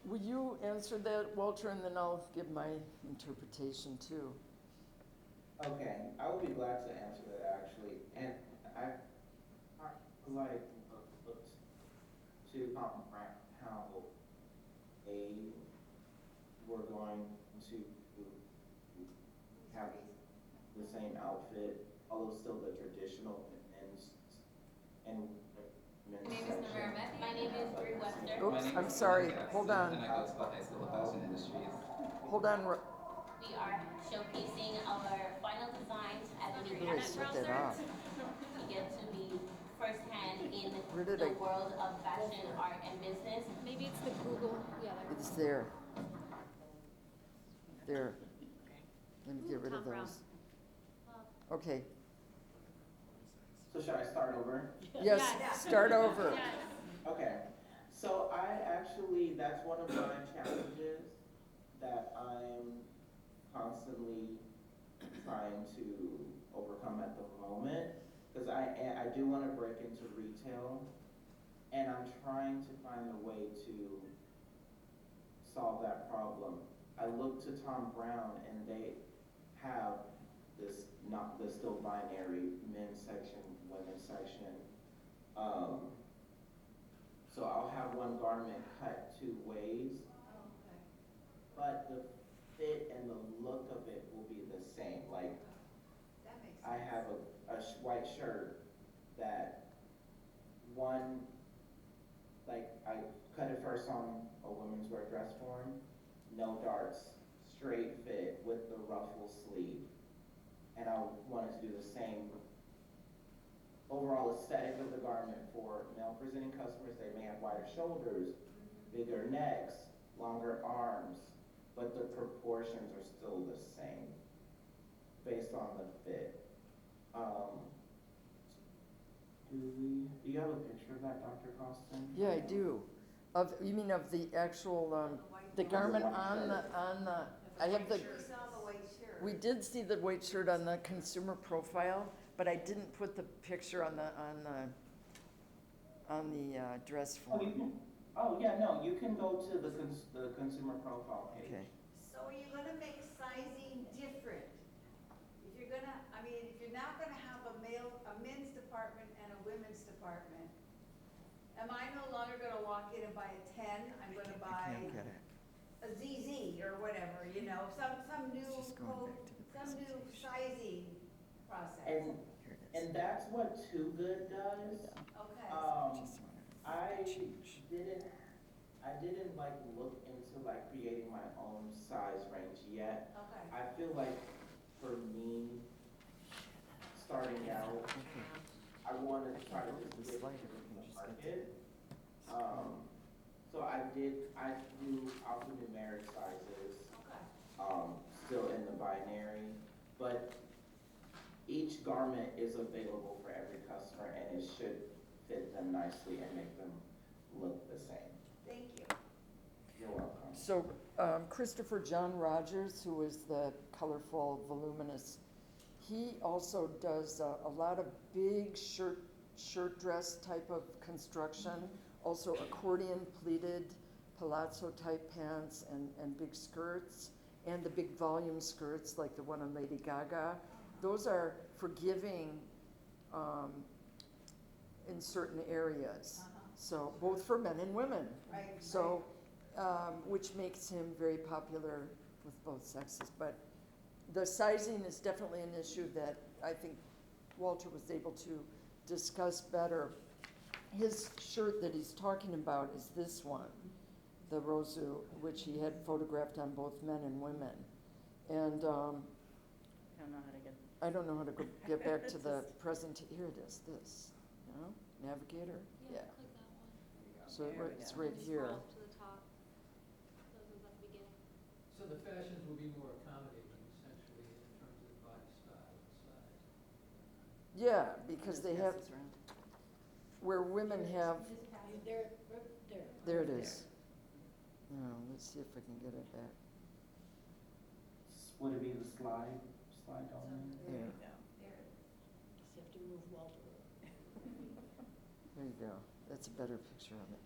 Will you answer that, Walter, and then I'll give my interpretation too? Okay, I will be glad to answer that actually. And I, like, looked to comprehend how they were going to have the same outfit, although still the traditional men's and My men's name is section. Navara Mehta. My name is Brie Webster. Oops, My name I'm is sorry, Stephen hold Jackson, on. and I go to the High School of Fashion Industries. Hold on, We are showcasing our final designs at the where did I set that off? You get to be firsthand in Where did the I- world of fashion, art, and business. Maybe it's the Google, yeah. It's there. There. Let me get rid of Tom Brown. those. Okay, So should I start over? yes, Yes. start over. Yes. Okay, so that's one of my challenges that I'm constantly trying to overcome at the moment, because I do want to break into retail, and I'm trying to find a way to solve that problem. I look to Tom Brown, and they have this, not the still binary men's section, women's section. So I'll have one garment cut 2 ways, but the fit and the look of it will be the same. Like, I have a white shirt that one, like, I cut it first on a women's wear dress form, no darts, straight fit with the ruffle sleeve. And I wanted to do the same overall aesthetic of the garment for male presenting customers. They may have wider shoulders, bigger necks, longer arms, but the proportions are still the same based on the fit. Do you have a picture of that, Dr. Costin? Yeah, I do. You mean of the actual, the garment on the, I have the, We saw the white shirt. we did see the white shirt on the consumer profile, but I didn't put the picture on the dress Oh, form. yeah, no, you can go to the consumer profile page. Okay. So are you gonna make sizing different? If you're gonna, I mean, if you're now gonna have a men's department and a women's department, am I no longer gonna walk in and buy a 10? I'm gonna I buy can't get it. a ZZ or whatever, you know, some new It's just going code, back to the some new presentation. sizing process. And, Here it is. and that's what Too Good does. Okay. Just wanna I change. didn't like look into like creating my own size range yet. Okay. I feel like for me, starting out, Okay. I wanted to try to Look at just the get slider, into we can the just get market. So I do alphanumeric sizes, Okay. still in the binary, but each garment is available for every customer, and it should fit them nicely and make them look the same. Thank you. You're welcome. So Christopher John Rogers, who is the colorful, voluminous, he also does a lot of big shirt dress type of construction, also accordion pleated palazzo type pants and big skirts, and the big volume skirts like the one on Lady Gaga. Those are forgiving in certain areas. So both for men and women. Right. So, which makes him very popular with both sexes. But the sizing is definitely an issue that I think Walter was able to discuss better. His shirt that he's talking about is this one, the Rosu, which he had photographed on both men and women. And I don't know how to get. I don't know how to get back to the present. Here it is, this, you know, navigator, yeah. Click that one. So There we it's go. right here. Scroll up to the top. That was at the beginning. So the fashions will be more accommodating essentially in terms of body style and size. Yeah, because they have, Pass this around. where women have, There, there it is. Now, let's see if I can get it back. Would it be the slide on There There. you go. just have to move Walter. There you go. That's a better picture of it.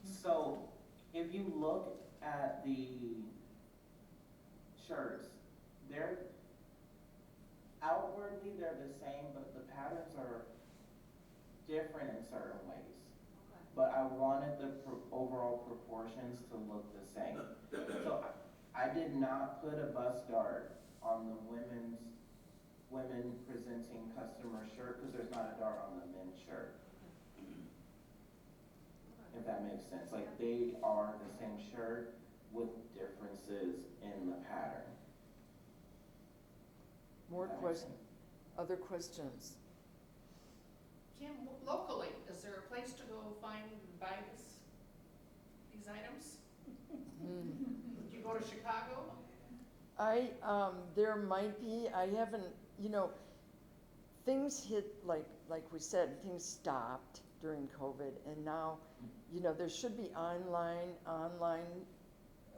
So if you look at the shirts, they're outwardly they're the same, but the patterns are different in certain ways. Okay. But I wanted the overall proportions to look the same. So I did not put a bust dart on the women presenting customer shirt because there's not a dart on the men's shirt. If that makes sense. Like they are the same shirt with differences in the pattern. More Does that make questions, sense? other questions? Kim, locally, is there a place to go find, buy these items? Hmm. Do you go to Chicago? There might be, I haven't, things hit, like we said, things stopped during COVID, and now, there should be online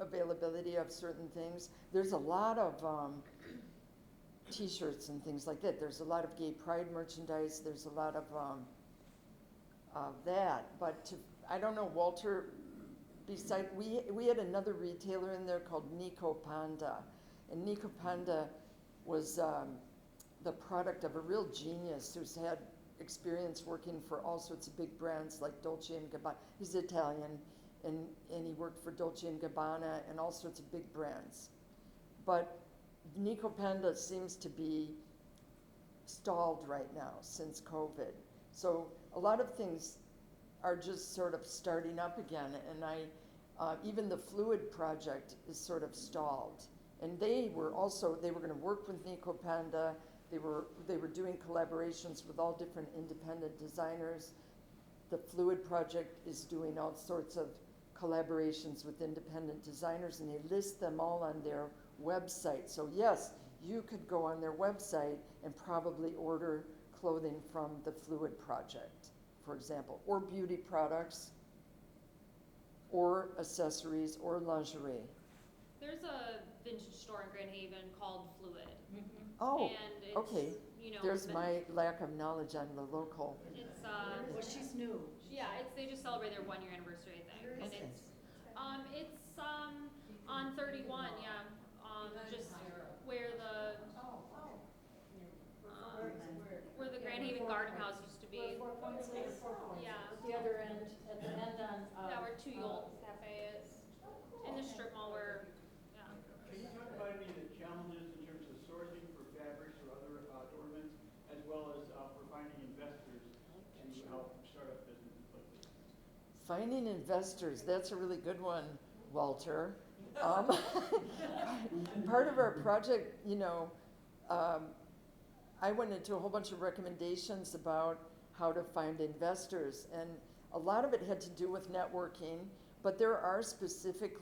availability of certain things. There's a lot of, T-shirts and things like that. There's a lot of gay pride merchandise. There's a lot of that. But I don't know, Walter. Beside, we had another retailer in there called Nico Panda, and Nico Panda was the product of a real genius who's had experience working for all sorts of big brands like Dolce & Gabbana. He's Italian, and he worked for Dolce & Gabbana and all sorts of big brands. But Nico Panda seems to be stalled right now since COVID. So a lot of things are just sort of starting up again, and even the Fluid project is sort of stalled. And they were going to work with Nico Panda. They were doing collaborations with all different independent designers. The Fluid project is doing all sorts of collaborations with independent designers, and they list them all on their website. So yes, you could go on their website and probably order clothing from the Fluid project, for example, or beauty products, or accessories, or lingerie. There's a vintage store in Grand Haven called Fluid. Oh, And it's, okay. There's been- my lack of knowledge on the local. It's, Well, she's new. yeah, they just celebrated their 1 year anniversary, I think. And Okay. it's on 31, yeah. Just where the, where the Grand Haven Garden House used to be. Yeah. The other end, at the end on, Yeah, where Two Yolt Cafe is. In the strip mall where, yeah. Can you talk about any of the challenges in terms of sourcing for fabrics or other ornaments, as well as for finding investors to help start up businesses like this? Finding investors, that's a really good one, Walter. Part of our project, I went into a whole bunch of recommendations about how to find investors, and a lot of it had to do with networking, but there are specific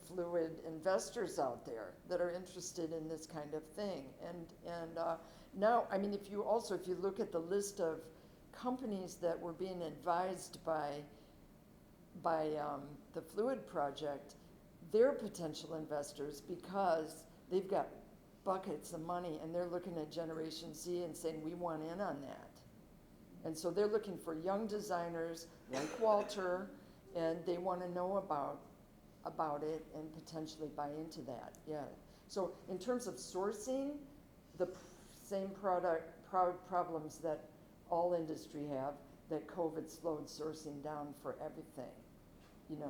Fluid investors out there that are interested in this kind of thing. And now, I mean, if you look at the list of companies that were being advised by the Fluid project, they're potential investors because they've got buckets of money and they're looking at Generation Z and saying, we want in on that. And so they're looking for young designers like Walter, and they want to know about it and potentially buy into that. Yeah. So in terms of sourcing, the same problems that all industry have, that COVID slowed sourcing down for everything.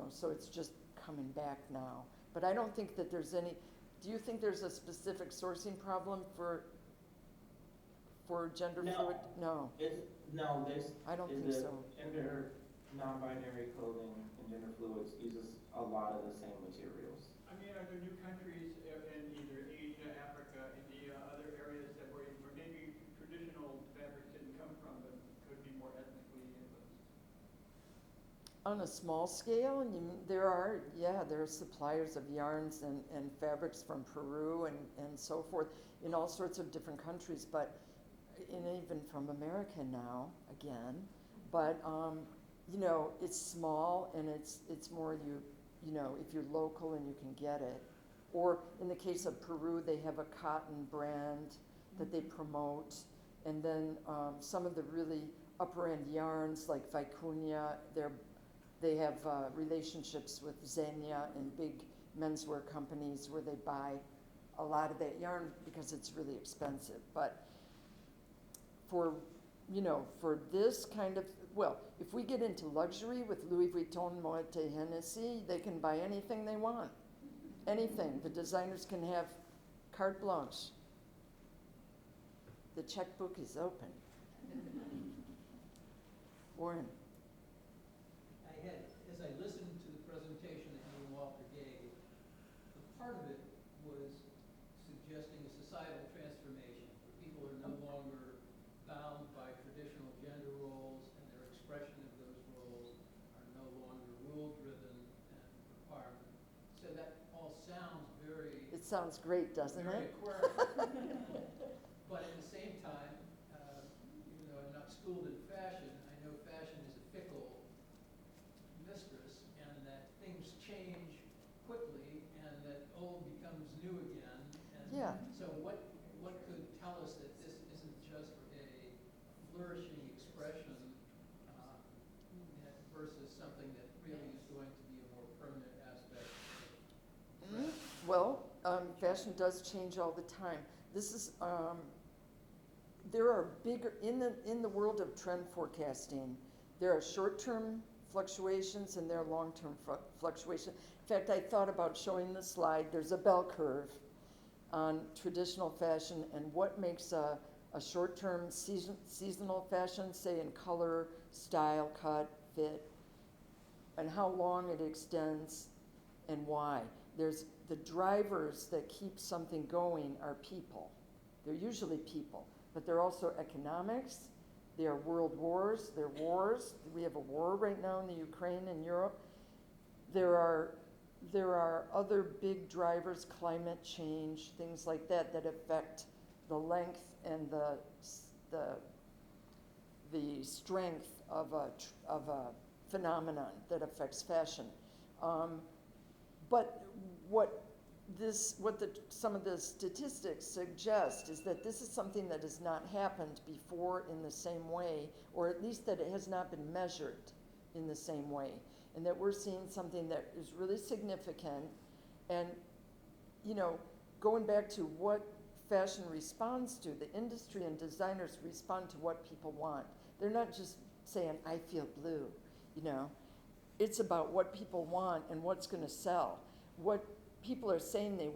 So it's just coming back now. But I don't think that there's any. Do you think there's a specific sourcing problem for gender fluid? No. I don't think so. Gender non-binary clothing and gender fluids uses a lot of the same materials. I mean, are there new countries in either Asia, Africa, India, other areas where maybe traditional fabrics didn't come from, but could be more ethnically influenced? On a small scale, there are suppliers of yarns and fabrics from Peru and so forth in all sorts of different countries, but even from America now, again. But, it's small and it's more if you're local and you can get it. Or in the case of Peru, they have a cotton brand that they promote. And then some of the really upper end yarns like Vicuña, they have relationships with Zegna and big menswear companies where they buy a lot of that yarn because it's really expensive. But for, you know, for this kind of, well, if we get into luxury with Louis Vuitton, Moet Hennessy, they can buy anything they want. Anything. The designers can have carte blanche. The checkbook is open. Warren. I had, as I listened to the presentation that you and Walter gave, the part of it was suggesting a societal transformation, where people are no longer bound by traditional gender roles, and their expression of those roles are no longer rule-driven and requirement. So that all sounds very, It sounds great, doesn't very it? aquarium. But at the same time, even though I'm not schooled in fashion, I know fashion is a fickle mistress, and that things change quickly, and that old becomes new again. And Yeah. so what could tell us that this isn't just a flourishing expression versus something that really is going to be a more permanent aspect of Mm, fashion? well, fashion does change all the time. This is, there are bigger, in the world of trend forecasting, there are short-term fluctuations and there are long-term fluctuations. In fact, I thought about showing the slide. There's a bell curve on traditional fashion and what makes a short-term seasonal fashion, say in color, style, cut, fit, and how long it extends and why. There's the drivers that keep something going are people. They're usually people, but they're also economics. There are world wars. There are wars. We have a war right now in the Ukraine and Europe. There are other big drivers, climate change, things like that, that affect the length and the strength of a phenomenon that affects fashion. But what some of the statistics suggest is that this is something that has not happened before in the same way, or at least that it has not been measured in the same way, and that we're seeing something that is really significant. And, you know, going back to what fashion responds to, the industry and designers respond to what people want. They're not just saying, I feel blue, you know. It's about what people want and what's going to sell. What people are saying they